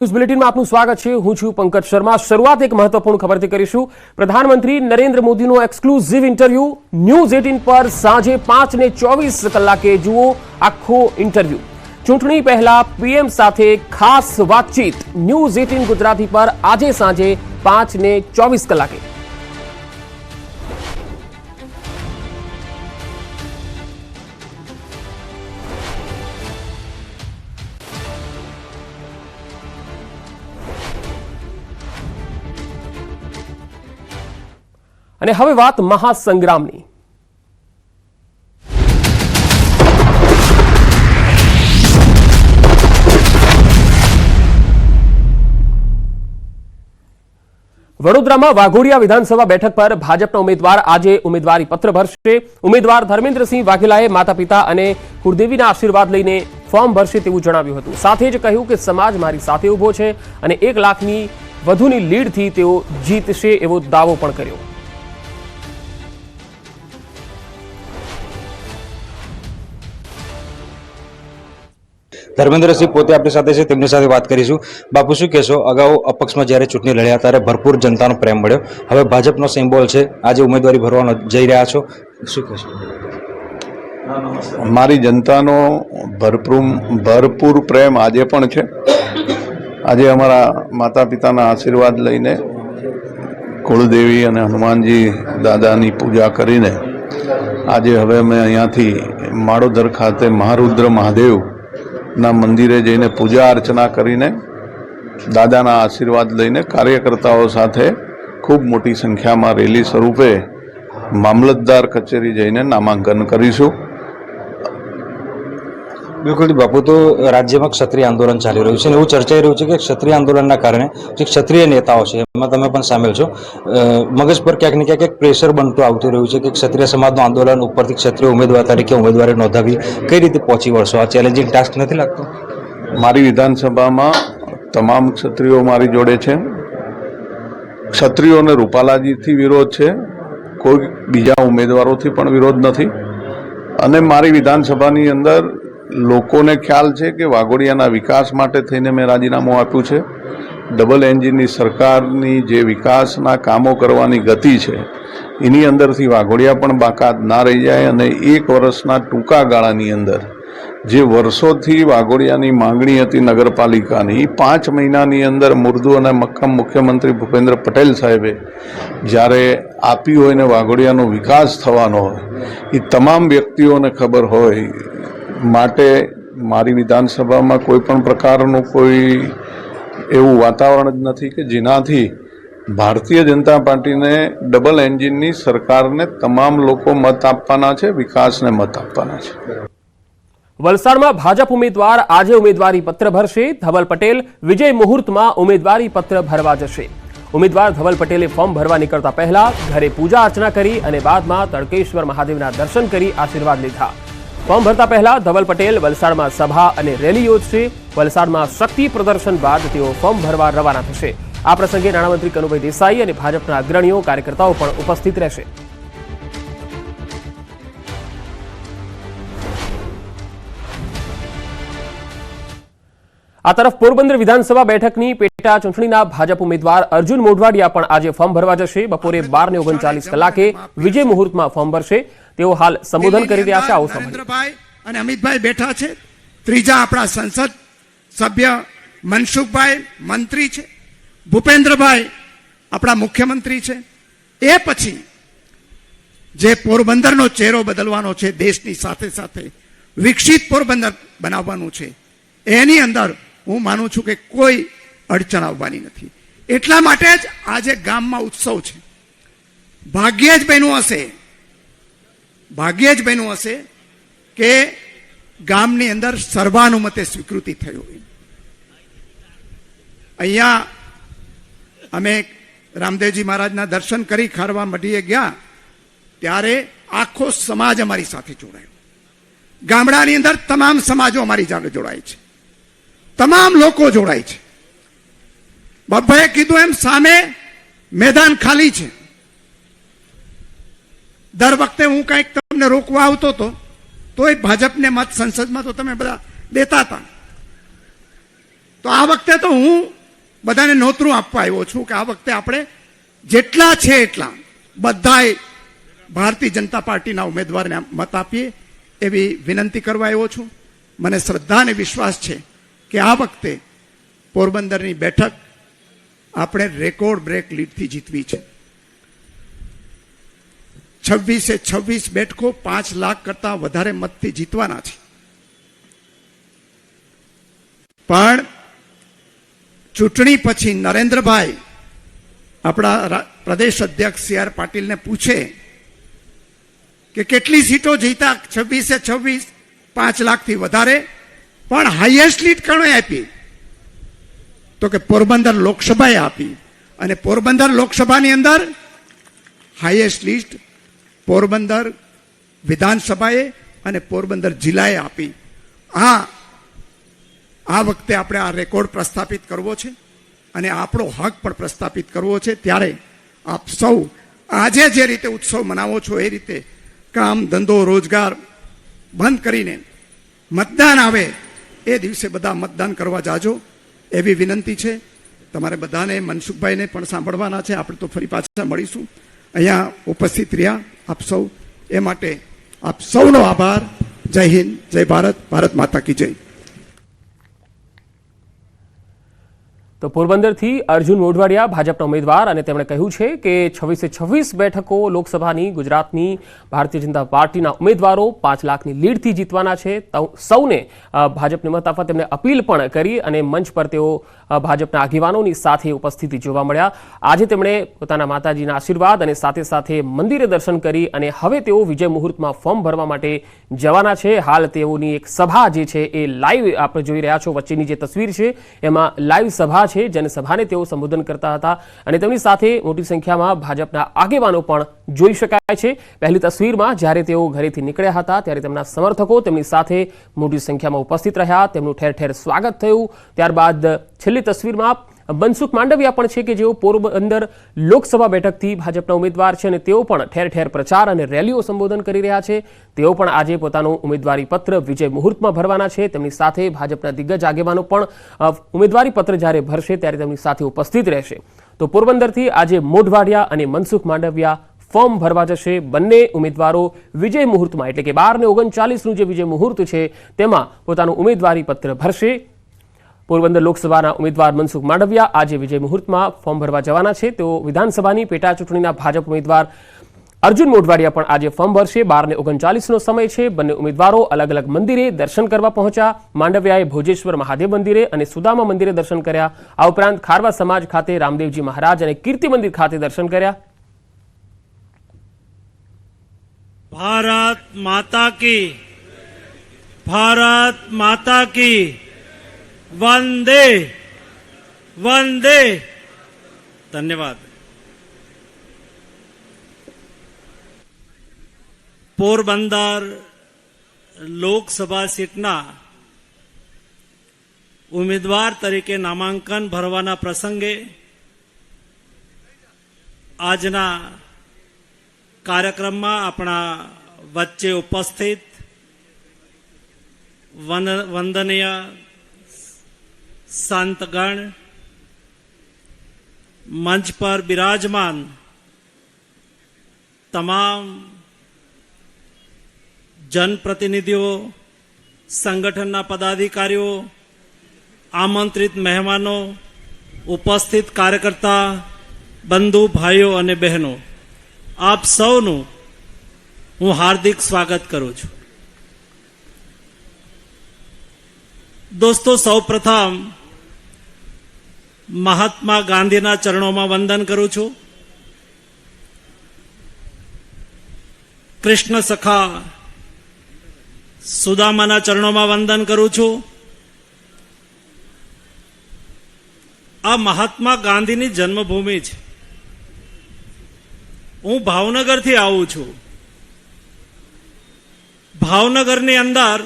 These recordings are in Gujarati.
ન્યૂઝ બુલેટિનમાં આપનું સ્વાગત છે। હું છું પંકજ શર્મા। શરૂઆત એક મહત્વપૂર્ણ ખબરથી કરીશું। પ્રધાનમંત્રી નરેન્દ્ર મોદીનો એક્સક્લુઝિવ ઇન્ટરવ્યુ ન્યૂઝ 18 પર સાંજે 5:24 જુઓ આખો ઇન્ટરવ્યુ। ચૂંટણી પહેલા પીએમ સાથે ખાસ વાતચીત ન્યૂઝ 18 ગુજરાતી પર આજે સાંજે 5:24। અને હવે વાત મહાસંગ્રામની। વડોદરામાં વાઘોડિયા વિધાનસભા બેઠક પર ભાજપના ઉમેદવાર આજે ઉમેદવારી પત્ર ભરશે। ઉમેદવાર ધર્મેન્દ્રસિંહ વાઘેલાએ માતા પિતા અને કુળદેવીના આશીર્વાદ લઈને ફોર્મ ભરશે તેવું જણાવ્યું હતું। સાથે જ કહ્યું કે સમાજ મારી સાથે ઊભો છે અને 1 લાખની વધુની લીડથી તેઓ જીતશે એવો દાવો પણ કર્યો। ધર્મેન્દ્રસિંહ પોતે આપણી સાથે છે, તેમની સાથે વાત કરીશું। બાપુ, શું કહેશો? અગાઉ અપક્ષમાં જ્યારે ચૂંટણી લડ્યા ત્યારે ભરપૂર જનતાનો પ્રેમ મળ્યો, હવે ભાજપનો સિમ્બોલ છે, આજે ઉમેદવારી ભરવાનો જઈ રહ્યા છો, શું કહેશો? મારી જનતાનો ભરપૂર પ્રેમ આજે પણ છે। આજે અમારા માતા પિતાના આશીર્વાદ લઈને કુળદેવી અને હનુમાનજી દાદાની પૂજા કરીને આજે હવે અમે અહીંયાથી માળોદર ખાતે મહારુદ્ર મહાદેવ ના મંદિરે જઈને પૂજા અર્ચના કરીને દાદાના આશીર્વાદ લઈને કાર્યકર્તાઓ સાથે ખૂબ મોટી સંખ્યામાં રેલી સ્વરૂપે મામલતદાર કચેરી જઈને નામાંકન કરીશું। બિલકુલ બાપુ, તો રાજ્યમાં ક્ષત્રિય આંદોલન ચાલી રહ્યું છે અને એવું ચર્ચાઈ રહ્યું છે કે ક્ષત્રિય આંદોલનના કારણે જે ક્ષત્રિય નેતાઓ છે એમાં તમે પણ સામેલ છો, મગજ પર ક્યાંક ને ક્યાંક એક પ્રેશર બનતું આવતું રહ્યું છે કે ક્ષત્રિય સમાજનું આંદોલન ઉપરથી ક્ષત્રિય ઉમેદવાર તરીકે ઉમેદવારી નોંધાવી કઈ રીતે પહોંચી વળશો? આ ચેલેન્જિંગ ટાસ્ક નથી લાગતો? મારી વિધાનસભામાં તમામ ક્ષત્રિયો મારી જોડે છે। ક્ષત્રિયોને રૂપાલાજીથી વિરોધ છે, કોઈ બીજા ઉમેદવારોથી પણ વિરોધ નથી। અને મારી વિધાનસભાની અંદર લોકોને ખ્યાલ છે કે વાઘોડિયાના વિકાસ માટે થઈને મેં રાજીનામું આપ્યું છે। ડબલ એન્જિનની સરકારની જે વિકાસના કામો કરવાની ગતિ છે એની અંદરથી વાઘોડિયા પણ બાકાત ના રહી જાય અને 1 વર્ષના ટૂંકા ગાળાની અંદર જે વર્ષોથી વાઘોડિયાની માંગણી હતી નગરપાલિકાની, 5 મહિનાની અંદર મુર્દુ અને મક્કમ મુખ્યમંત્રી ભૂપેન્દ્ર પટેલ સાહેબે જ્યારે આપી હોય ને વાઘોડિયાનો વિકાસ થવાનો હોય એ તમામ વ્યક્તિઓને ખબર હોય માટે મારી વિધાનસભામાં કોઈ પણ પ્રકારનું કોઈ એવું વાતાવરણ જ નથી કે જેનાથી ભારતીય જનતા પાર્ટીને ડબલ એન્જિનની સરકારને તમામ લોકો મત આપવાના છે, વિકાસને મત આપવાના છે। વલસાડમાં ભાજપ ઉમેદવાર આજે ઉમેદવારી પત્ર ભરશે। ધવલ પટેલ વિજય મુહૂર્તમાં ઉમેદવારી પત્ર ભરવા જશે। ઉમેદવાર ધવલ પટેલે ફોર્મ ભરવા નીકળતા પહેલા ઘરે પૂજા અર્ચના કરી અને બાદમાં તડકેશ્વર મહાદેવના દર્શન કરી આશીર્વાદ લીધા। ફોર્મ ભરતા પહેલા ધવલ પટેલ વલસાડમાં સભા અને રેલી યોજશે। વલસાડમાં શક્તિ પ્રદર્શન બાદ તેઓ ફોર્મ ભરવા રવાના થશે। આ પ્રસંગે નાણામંત્રી કનુભાઈ દેસાઈ અને ભાજપના અગ્રણીઓ કાર્યકર્તાઓ પણ ઉપસ્થિત રહેશે। આ તરફ પોરબંદર વિધાનસભા બેઠકની પેટા ચૂંટણીના ભાજપ ઉમેદવાર અર્જુન મોઢવાડિયા પણ આજે ફોર્મ ભરવા જશે। બપોરે 12:39 વિજય મુહૂર્તમાં ફોર્મ ભરશે। તેઓ હાલ સંબોધન કરી રહ્યા છે। આવો નરેન્દ્રભાઈ અને અમિતભાઈ બેઠા છે। ત્રીજા આપણા સંસદ સભ્ય મનસુખભાઈ મંત્રી છે। ભૂપેન્દ્રભાઈ આપણા મુખ્યમંત્રી છે। એ પછી જે પોરબંદરનો ચહેરો બદલવાનો છે, દેશની સાથે સાથે વિકસિત પોરબંદર બનાવવાનું છે, એની અંદર હું માનું છું કે કોઈ અડચણ આવવાની નથી। એટલા માટે જ આજે ગામમાં ઉત્સવ છે। ભાગ્યે જ બન્યું હશે કે ગામની અંદર સર્વાનુમતે સ્વીકૃતિ થઈ હોય। અહીંયા અમે રામદેવજી મહારાજના દર્શન કરી ખારવા મઢીએ ગયા ત્યારે આખો સમાજ અમારી સાથે જોડાયો। ગામડાની અંદર તમામ સમાજો અમારી સાથે જોડાય છે, તમામ લોકો જોડાય છે। બાપાએ કીધું એમ સામે મેદાન ખાલી છે। દર વખતે હું કંઈક તમને રોકવા આવતો હતો તોય ભાજપને મત સંસદમાં તો તમે બધા દેતા હતા। તો આ વખતે તો હું બધાને નોતરું આપવા આવ્યો છું કે આ વખતે આપણે જેટલા છે એટલા બધાએ ભારતીય જનતા પાર્ટીના ઉમેદવારને મત આપીએ એવી વિનંતી કરવા આવ્યો છું. મને શ્રદ્ધા અને વિશ્વાસ છે કે આ વખતે પોરબંદરની બેઠક આપણે રેકોર્ડ બ્રેક લીડથી જીતવી છે. 26 બેઠકો 5 લાખ કરતા વધારે મતથી જીતવાના છે. પણ ચૂંટણી પછી નરેન્દ્રભાઈ આપણા પ્રદેશ અધ્યક્ષ સી આર પાટીલને પૂછે કે કેટલી સીટો જીતા 26 5 લાખથી વધારે, પણ હાઈએસ્ટ લીડ કોણે આપી? તો કે પોરબંદર લોકસભાએ આપી. અને પોરબંદર લોકસભાની અંદર હાઈએસ્ટ લીડ પોરબંદર વિધાનસભાએ અને પોરબંદર જિલ્લાએ આપી. આ વખતે આપણે આ રેકોર્ડ પ્રસ્થાપિત કરવો છે અને આપણો હક પણ પ્રસ્થાપિત કરવો છે. ત્યારે આપ સૌ આજે જે રીતે ઉત્સવ મનાવો છો એ રીતે કામ ધંધો રોજગાર બંધ કરીને મતદાન આવે એ દિવસે બધા મતદાન કરવા જાજો એવી વિનંતી છે. તમારે બધાને મનસુખભાઈને પણ સાંભળવાના છે. આપણે તો ફરી પાછા મળીશું. અહીંયા ઉપસ્થિત રહ્યા આપ સૌ એ માટે આપ સૌનો આભાર. જય હિન્દ, જય ભારત, ભારત માતા કી જય. તો પોરબંદરથી અર્જુન મોઢવાડિયા ભાજપના ઉમેદવાર, અને તેમણે કહ્યું છે કે 26 બેઠકો લોકસભાની ગુજરાતની ભારતીય જનતા પાર્ટીના ઉમેદવારો 5 લાખની લીડથી જીતવાના છે. સૌને ભાજપને મત આપવા તેમને અપીલ પણ કરી અને મંચ પર તેઓ ભાજપના આગેવાનોની સાથે ઉપસ્થિતિ જોવા મળ્યા. આજે તેમણે પોતાના માતાજીના આશીર્વાદ અને સાથે સાથે મંદિરે દર્શન કરી અને હવે તેઓ વિજય મુહૂર્તમાં ફોર્મ ભરવા માટે જવાના છે. હાલ તેઓની એક સભા જે છે એ લાઈવ આપણે જોઈ રહ્યા છો. વચ્ચેની જે તસવીર છે એમાં લાઈવ સભા છે. જનસભાને તેઓ સંબોધન કરતા હતા અને તેમની સાથે મોટી સંખ્યામાં ભાજપના આગેવાનો પણ જોઈ શકાય છે. પહેલી તસવીરમાં જ્યારે તેઓ ઘરેથી નીકળ્યા હતા ત્યારે તેમના સમર્થકો તેમની સાથે મોટી સંખ્યામાં ઉપસ્થિત રહ્યા. તેમનું ઠેર ઠેર સ્વાગત થયું. ત્યારબાદ છેલ્લી તસવીરમાં મનસુખ માંડવિયા પણ છે કે જેઓ પોરબંદર લોકસભા બેઠકથી ભાજપના ઉમેદવાર છે અને તેઓ પણ ઠેર ઠેર પ્રચાર અને રેલીઓ સંબોધન કરી રહ્યા છે. તેઓ પણ આજે પોતાનું ઉમેદવારી પત્ર વિજય મુહૂર્તમાં ભરવાના છે. તેમની સાથે ભાજપના દિગ્ગજ આગેવાનો પણ ઉમેદવારી પત્ર જ્યારે ભરશે ત્યારે તેમની સાથે ઉપસ્થિત રહેશે. તો પોરબંદરથી આજે મોઢવાડિયા અને મનસુખ માંડવિયા ફોર્મ ભરવા જશે. બંને ઉમેદવારો વિજય મુહૂર્તમાં એટલે કે 12 ને 39નું જે વિજય મુહૂર્ત છે તેમાં પોતાનું ઉમેદવારી પત્ર ભરશે. પોરબંદર લોકસભાના ઉમેદવાર મનસુખ માંડવિયા આજે વિજય મુહૂર્તમાં ફોર્મ ભરવા જવાના છે. તેઓ વિધાનસભાની પેટા ચૂંટણીના ભાજપ ઉમેદવાર અર્જુન મોઢવાડિયા પણ આજે ફોર્મ ભરશે. 12 ને 39નો સમય છે. બંને ઉમેદવારો અલગ અલગ મંદિરે દર્શન કરવા પહોંચ્યા. માંડવિયાએ ભોજેશ્વર મહાદેવ મંદિરે અને સુદામા મંદિરે દર્શન કર્યા. આ ઉપરાંત ખારવા સમાજ ખાતે રામદેવજી મહારાજ અને કીર્તિ મંદિર ખાતે દર્શન કર્યા. ભારત માતા કી, ભારત માતા કી, વંદે વંદે. ધન્યવાદ. પોરબંદર લોકસભા સીટના ઉમેદવાર તરીકે નામાંકન ભરવાના પ્રસંગે આજના કાર્યક્રમમાં આપણા વચ્ચે ઉપસ્થિત વંદનીય સંતગણ, મંચ પર બિરાજમાન તમામ જનપ્રતિનિધિઓ, સંગઠનના પદાધિકારીઓ, આમંત્રિત મહેમાનો, ઉપસ્થિત કાર્યકર્તા બંધુ ભાઈઓ અને બહેનો, આપ સૌનું હું હાર્દિક સ્વાગત કરું છું. દોસ્તો, સૌપ્રથમ મહાત્મા ગાંધીના ચરણોમાં વંદન કરું છું. કૃષ્ણ સખા સુદામાના ચરણોમાં વંદન કરું છું. આ મહાત્મા ગાંધીની જન્મભૂમિ છે. હું ભાવનગરથી આવું છું. ભાવનગરની અંદર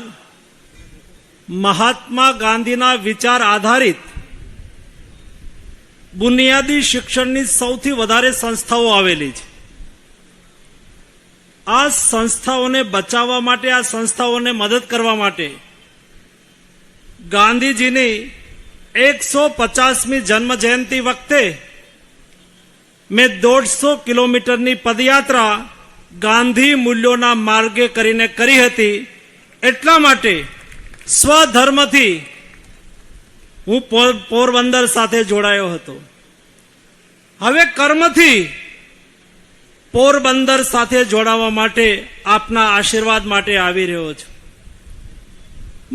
મહાત્મા ગાંધીના વિચાર આધારિત બુનિયાદી શિક્ષણની સૌથી વધારે સંસ્થાઓ આવેલી છે. આ સંસ્થાઓને બચાવવા માટે, આ સંસ્થાઓને મદદ કરવા માટે ગાંધીજીની 150મી જન્મ જયંતિ વખતે મેં 150 કિલોમીટરની પદયાત્રા ગાંધી મૂલ્યોના માર્ગે કરીને કરી હતી. એટલા માટે સ્વધર્મથી હું પોરબંદર સાથે જોડાયો હતો. હવે કર્મથી પોરબંદર સાથે જોડાવા માટે આપના આશીર્વાદ માટે આવી રહ્યો છું.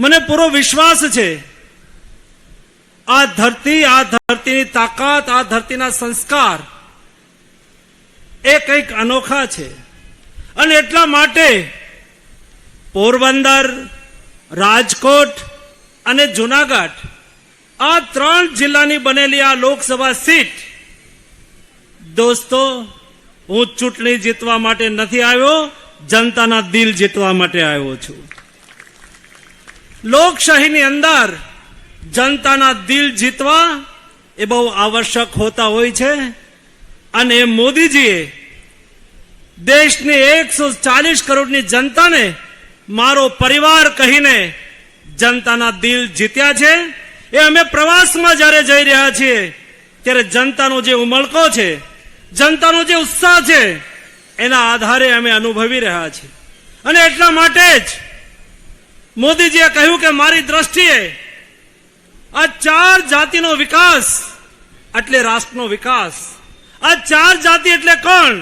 મને પૂરો વિશ્વાસ છે આ ધરતીની તાકાત, આ ધરતીના સંસ્કાર એ કંઈક અનોખા છે. અને એટલા માટે પોરબંદર, રાજકોટ અને જુનાગઢ આ 3 જિલ્લાની બનેલી આ લોકસભા સીટ, દોસ્તો, હું ચૂંટણી જીતવા માટે નથી આવ્યો, જનતાના દિલ જીતવા માટે આવ્યો છું. લોકશાહીની અંદર જનતાના દિલ જીતવા એ બહુ આવશ્યક હોતા હોય છે. અને મોદીજીએ દેશની 140 કરોડની જનતાને મારો પરિવાર કહીને જનતાના દિલ જીત્યા છે. એ અમે પ્રવાસમાં જ્યારે જઈ રહ્યા છીએ ત્યારે જનતાનો જે ઉમળકો છે, જનતાનો જે ઉત્સાહ છે, એના આધારે અમે અનુભવી રહ્યા છીએ. અને એટલા માટે જ મોદીજીએ કહ્યું કે મારી દ્રષ્ટિએ આ 4 જાતિનો વિકાસ એટલે રાષ્ટ્રનો વિકાસ. આ 4 જાતિ એટલે કોણ?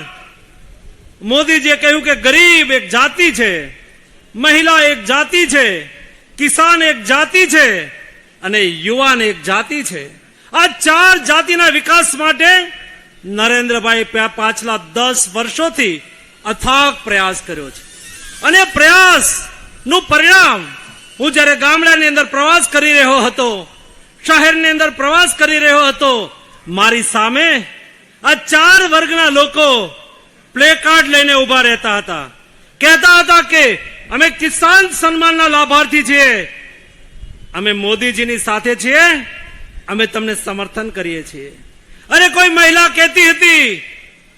મોદીજીએ કહ્યું કે ગરીબ એક જાતિ છે, મહિલા એક જાતિ છે, કિસાન એક જાતિ છે અને યુવાન એક જાતિ છે. આ 4 જાતિના વિકાસ માટે નરેન્દ્રભાઈ પાછલા 10 વર્ષોથી અથાગ પ્રયાસ કર્યો છે. અને પ્રયાસનું પરિણામ હું જ્યારે ગામડાની અંદર પ્રવાસ કરી રહ્યો હતો, શહેરની અંદર પ્રવાસ કરી રહ્યો હતો, મારી સામે આ 4 વર્ગના લોકો પ્લે કાર્ડ લઈને ઉભા રહેતા હતા. કહેતા હતા કે અમે કિસાન સન્માનના લાભાર્થી છીએ, અમે મોદીજીની સાથે છીએ, અમે તમને સમર્થન કરીએ છીએ. અરે કોઈ મહિલા કહેતી હતી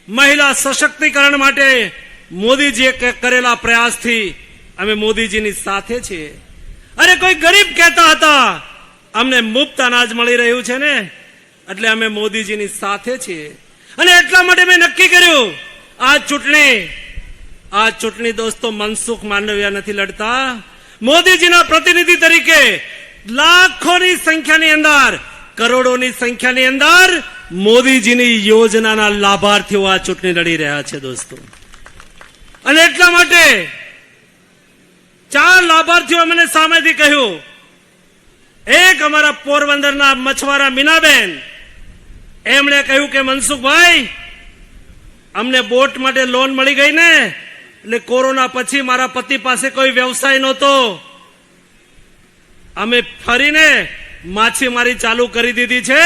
મહિલા સશક્તિકરણ માટે મોદીજીએ કરેલા પ્રયાસથી અમે મોદીજીની સાથે છીએ. અરે કોઈ ગરીબ કહેતા હતા અમને મુફ્ત અનાજ મળી રહ્યું છે ને એટલે અમે મોદીજીની સાથે છીએ. અને એટલા માટે મેં નક્કી કર્યું આ ચૂંટણી દોસ્તો મનસુખ માંડવિયા નથી લડતા. મોદીજીના પ્રતિનિધિ તરીકે લાખોની સંખ્યાની અંદર, કરોડોની સંખ્યાની અંદર મોદીજીની યોજનાના લાભાર્થીઓ આ ચૂંટણી લડી રહ્યા છે દોસ્તો. અને એટલા માટે 4 લાભાર્થીઓ મને સામેથી કહ્યું. એક અમારા પોરબંદરના મછવારા મીનાબેન, એમણે કહ્યું કે મનસુખભાઈ, અમને બોટ માટે લોન મળી ગઈ ને એટલે કોરોના પછી મારા પતિ પાસે કોઈ વ્યવસાય નહોતો, અમે ફરીને માછીમારી ચાલુ કરી દીધી છે.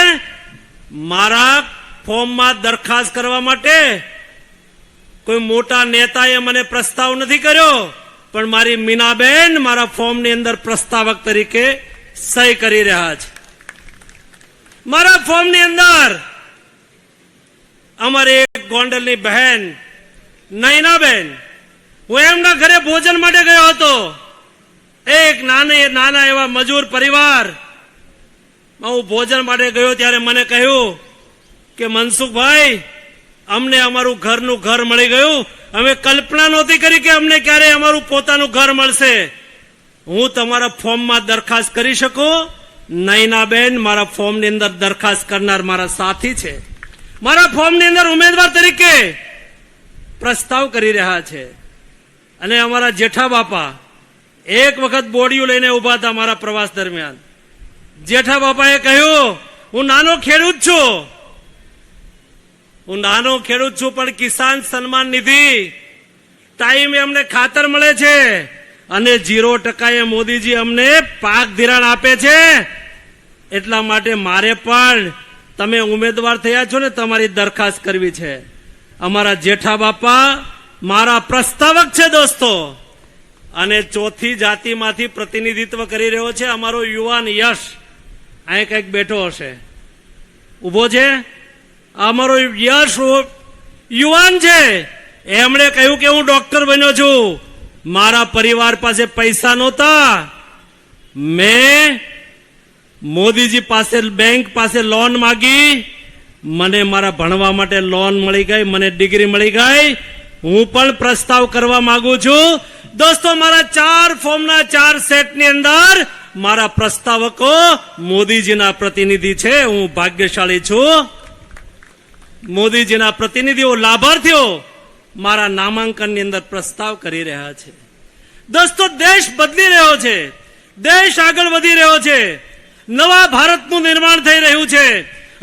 મારા ફોર્મમાં દરખાસ્ત કરવા માટે કોઈ મોટા નેતાએ મને પ્રસ્તાવ નથી કર્યો, પણ મારી મીનાબેન મારા ફોર્મની અંદર પ્રસ્તાવક તરીકે સહી કરી રહ્યા છે. મારા ફોર્મની અંદર અમારી એક ગોંડલની બહેન નયનાબેન, હું એમના ઘરે ભોજન માટે ગયો હતો. એક નાના એવા મજૂર પરિવાર હું ભોજન માટે ગયો ત્યારે મને કહ્યું કે મનસુખભાઈ, અમને અમારું ઘરનું ઘર મળી ગયું. અમે કલ્પના નહોતી કરી કે અમને ક્યારે અમારું પોતાનું ઘર મળશે. હું તમારા ફોર્મમાં દરખાસ્ત કરી શકું? નયનાબેન મારા ફોર્મની અંદર દરખાસ્ત કરનાર મારા સાથી છે, મારા ફોર્મની અંદર ઉમેદવાર તરીકે પ્રસ્તાવ કરી રહ્યા છે. અને અમારા જેઠા બાપા એક વખત બોડીઓ લઈને ઉભા હતા મારા પ્રવાસ દરમિયાન. જેઠા બાપાએ કહ્યું, હું નાનો ખેડૂત છું, પણ કિસાન સન્માન નિધિ ટાઈમે અમને ખાતર મળે છે અને 0% મોદીજી અમને પાક ધિરાણ આપે છે. એટલા માટે મારે પણ તમે ઉમેદવાર થયા છો ને, તમારી દરખાસ્ત કરવી છે. અમારા જેઠા બાપા મારા પ્રસ્તાવક છે દોસ્તો. અને 4થી જાતિમાંથી પ્રતિનિધિત્વ કરી રહ્યો છે અમારો યુવાન યશ. અહીં કંઈક બેઠો હશે, ઉભો છે. અમારો યશ યુવાન છે. એમણે કહ્યું કે હું ડોક્ટર બન્યો છું, મારા પરિવાર પાસે પૈસા નહોતા, મેં મોદીજી પાસે બેંક પાસે લોન માગી, મને મારા ભણવા માટે લોન મળી ગઈ, મને ડિગ્રી મળી ગઈ. હું પણ પ્રસ્તાવ કરવા માંગુ છું. દોસ્તો, મારા 4 ફોર્મના 4 સેટની અંદર મારા પ્રસ્તાવકો મોદીજીના પ્રતિનિધિ છે. હું ભાગ્યશાળી છું. મોદીજીના પ્રતિનિધિઓ, લાભાર્થીઓ મારા નામાંકનની અંદર પ્રસ્તાવ કરી રહ્યા છે. દોસ્તો, દેશ બદલી રહ્યો છે, દેશ આગળ વધી રહ્યો છે, નવા ભારતનું નિર્માણ થઈ રહ્યું છે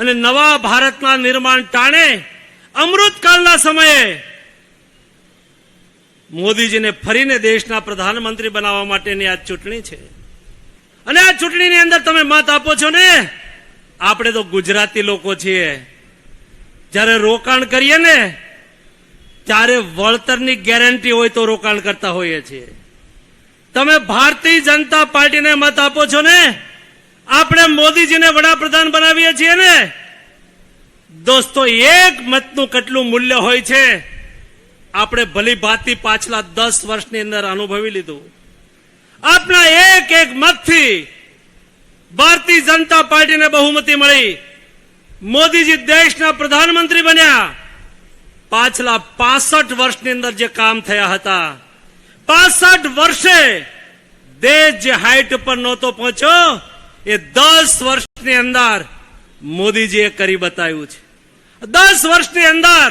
અને નવા ભારતના નિર્માણ ટાણે અમૃતકાળના સમયે મોદીજીને ફરીને દેશના પ્રધાનમંત્રી બનાવવા માટેની આ ચૂંટણી છે. અને આ ચૂંટણીની અંદર તમે મત આપો છો ને, આપણે તો ગુજરાતી લોકો છીએ. જ્યારે રોકાણ કરીએ ને ત્યારે વળતરની ગેરંટી હોય તો રોકાણ કરતા હોઈએ છીએ. તમે ભારતીય જનતા પાર્ટીને મત આપો છો ને, આપણે મોદીજીને વડાપ્રધાન બનાવીએ છીએ ને. દોસ્તો, એક મતનું કેટલું મૂલ્ય હોય છે આપણે ભલી ભાતી પાછલા 10 વર્ષની અંદર અનુભવી લીધું. આપના એક એક મતથી ભારતીય જનતા પાર્ટીને બહુમતી મળી. મોદીજી દેશના પ્રધાનમંત્રી બન્યા. પાછલા 65 વર્ષની અંદર જે કામ થયા હતા, 65 વર્ષે દેશ જે હાઈટ પર નહોતો પહોંચ્યો એ 10 વર્ષની અંદર મોદીજીએ કરી બતાવ્યું છે. 10 વર્ષની અંદર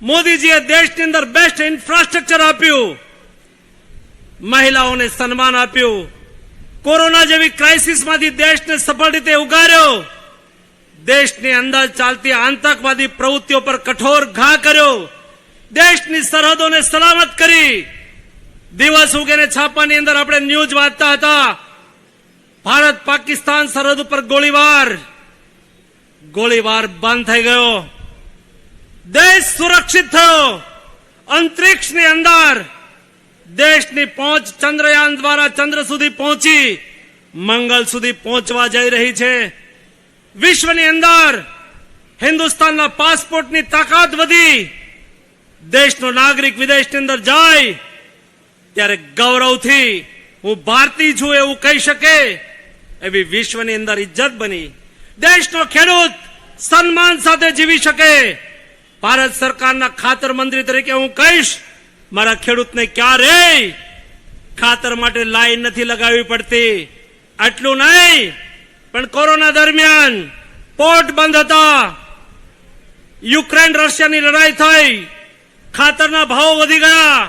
મોદીજીએ દેશની અંદર બેસ્ટ ઇન્ફ્રાસ્ટ્રક્ચર આપ્યું, મહિલાઓને સન્માન આપ્યું, કોરોના જેવી ક્રાઇસિસમાંથી દેશને સફળ રીતે ઉગાર્યો, દેશની અંદર ચાલતી આતંકવાદી પ્રવૃત્તિઓ પર કઠોર ઘા કર્યો, દેશની સરહદોને સલામત કરી. દિવસ ઉગેને છાપાની અંદર આપણે ન્યૂઝ વાંચતા હતા, ભારત પાકિસ્તાન સરહદ ઉપર ગોળીબાર બંધ થઈ ગયો, દેશ સુરક્ષિત થયો. અંતરિક્ષની અંદર દેશની પહોંચ ચંદ્રયાન દ્વારા ચંદ્ર સુધી પહોંચી, મંગળ સુધી પહોંચવા જઈ રહી છે. વિશ્વની અંદર હિન્દુસ્તાનના પાસપોર્ટની તાકાત વધી, દેશનો નાગરિક વિદેશની અંદર જાય ત્યારે ગૌરવથી હું ભારતીય છું એવું કહી શકે એવી વિશ્વની અંદર ઇજ્જત બની. દેશનો ખેડૂત સન્માન સાથે જીવી શકે. ભારત સરકારના ખાતર મંત્રી તરીકે હું કહીશ, મારા ખેડૂતને ક્યારેય ખાતર માટે લાઈન નથી લગાવવી પડતી. આટલું નહીં, પણ કોરોના દરમિયાન પોર્ટ બંધ હતા, યુક્રેન રશિયાની લડાઈ થઈ, ખાતરના ભાવ વધી ગયા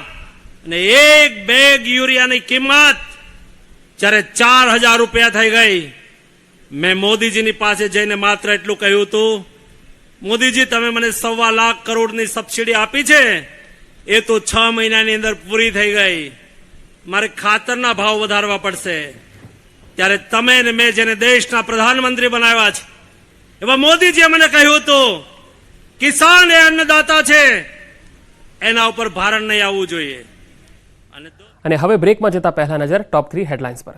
અને એક બેગ યુરિયાની કિંમત જ્યારે 4000 રૂપિયા થઈ ગઈ. મેં મોદીજીની પાસે જઈને માત્ર એટલું કહ્યું હતું, મોદીજી, તમે મને 1.25 લાખ કરોડની સબસિડી આપી છે, એ તો 6 મહિનાની અંદર પૂરી થઈ ગઈ, મારે ખાતરના ભાવ વધારવા પડશે. ત્યારે તમે ને મેં જેને દેશના પ્રધાનમંત્રી બનાવ્યા છે એવા મોદીજીએ મને કહ્યું હતું, કિસાન એ અન્નદાતા છે, એના ઉપર ભારણ નહીં આવવું જોઈએ. અને હવે બ્રેકમાં જતા પહેલા નજર ટોપ 3 હેડલાઇન્સ પર.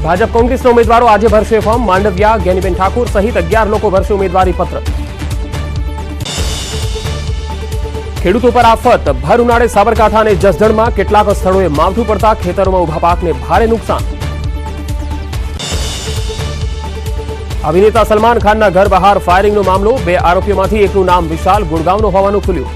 ભાજપ કોંગ્રેસના ઉમેદવારો આજે ભરશે ફોર્મ. માંડવિયા, જ્ઞાનીબેન ઠાકુર સહિત 11 લોકો ભરશે ઉમેદવારી પત્ર. ખેડૂતો પર આફત. ભર ઉનાળે સાબરકાંઠા અને જસદણમાં કેટલાક સ્થળોએ માવઠું પડતા ખેતરોમાં ઉભા પાકને ભારે નુકસાન. અભિનેતા સલમાન ખાનના ઘર બહાર ફાયરિંગનો મામલો. 2 આરોપીઓમાંથી એકનું નામ વિશાલ ગુડગાંવનો હોવાનું ખુલ્યું.